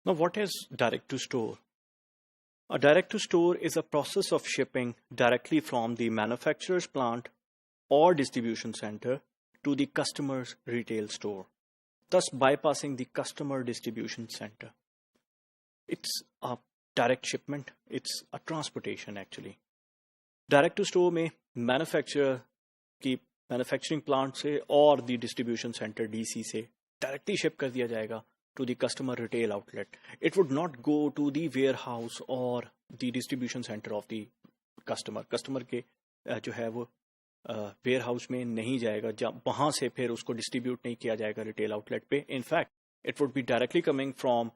Now, what is direct to store? A direct to store is a process of shipping directly from the manufacturer's plant or distribution center to the customer's retail store, thus bypassing the customer distribution center. It's a direct shipment. It's a transportation actually. Direct to store में manufacturer की manufacturing plant से और the distribution center DC से directly ship कर दिया जाएगा to the customer retail outlet. It would not go to the warehouse or the distribution center of the customer. Customer के जो है वो warehouse में नहीं जाएगा, जब वहाँ से फिर उसको distribute नहीं किया जाएगा retail outlet पे. In fact, it would be directly coming from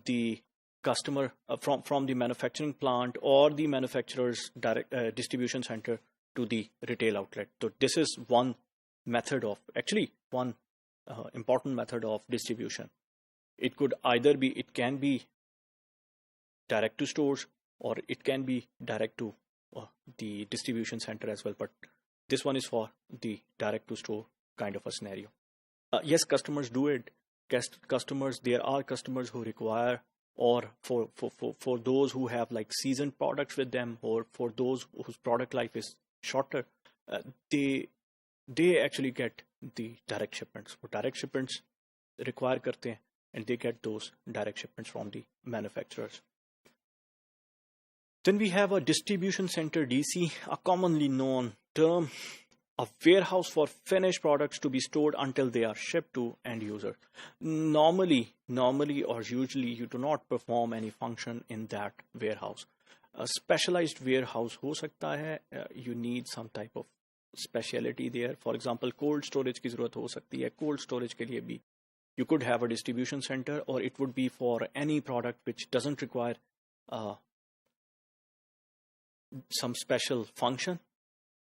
the customer, from the manufacturing plant or the manufacturer's direct distribution center to the retail outlet. So this is one method of, actually one important method of distribution. It could either be, it can be direct to stores or it can be direct to the distribution center as well. But this one is for the direct to store kind of a scenario. Yes, customers do it. Customers, there are customers who require, or for those who have like seasoned products with them, or for those whose product life is shorter, they actually get the direct shipments. वो direct shipments require करते हैं, and they get those direct shipments from the manufacturers. Then we have a distribution center DC, a commonly known term, a warehouse for finished products to be stored until they are shipped to end user. Normally or usually you do not perform any function in that warehouse. A specialized warehouse हो सकता है, you need some type of speciality there. For example, cold storage की ज़रूरत हो सकती है. Cold storage के लिए भी you could have a distribution center, or it would be for any product which doesn't require some special function.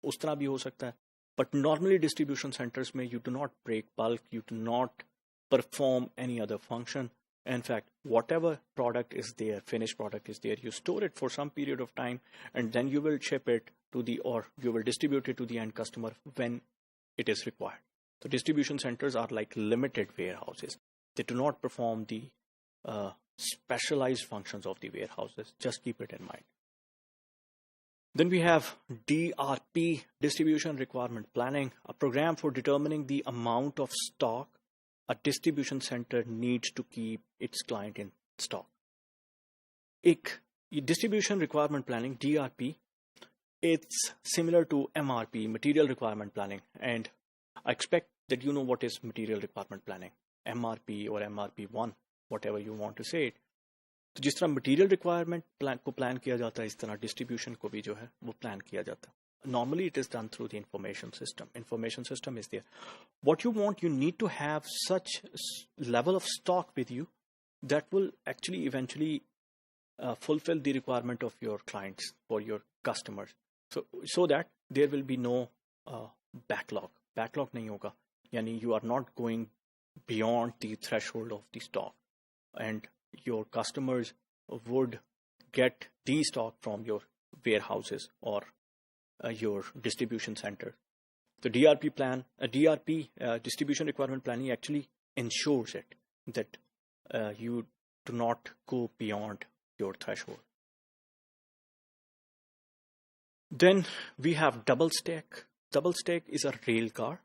उस तरह भी हो सकता है. But normally distribution centers में you do not break bulk, you do not perform any other function. In fact, whatever product is there, finished product is there, you store it for some period of time, and then you will ship it to the, or you will distribute it to the end customer when it is required. So distribution centers are like limited warehouses. They do not perform the specialized functions of the warehouses. Just keep it in mind. Then we have DRP, Distribution Requirement Planning, a program for determining the amount of stock a distribution center needs to keep its client in stock. Distribution Requirement Planning, DRP, it's similar to MRP, Material Requirement Planning. And I expect that you know what is Material Requirement Planning, MRP or MRP1, whatever you want to say it. तो जिस तरह material requirement को plan किया जाता है, इस तरह distribution को भी जो है वो प्लान किया जाता है. Normally it is done through the information system. Information system is there. What you want, you need to have such level of stock with you that will actually eventually fulfill the requirement of your clients or your customers. So that there will be no backlog. Backlog नहीं होगा. यानी you are not going beyond the threshold of the stock, and your customers would get the stock from your warehouses or your distribution center. The DRP plan, distribution requirement planning, actually ensures it that you do not go beyond your threshold. Then we have double stack. Double stack is a rail car.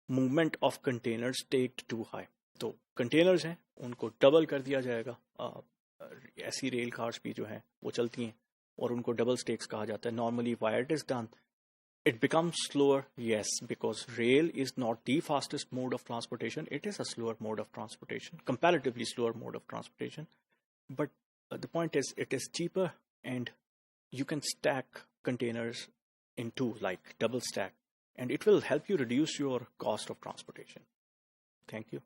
Movement of containers staked too high. तो containers हैं, उनको double कर दिया जाएगा. ऐसी rail cars भी जो हैं वो चलती हैं और उनको डबल स्टेक्स कहा जाता है. Normally why it is done, it becomes slower, yes, because rail is not the fastest mode of transportation. It is a slower mode of transportation, comparatively slower mode of transportation. But the point is, it is cheaper, and you can stack containers in two, like double stack, and it will help you reduce your cost of transportation. Thank you.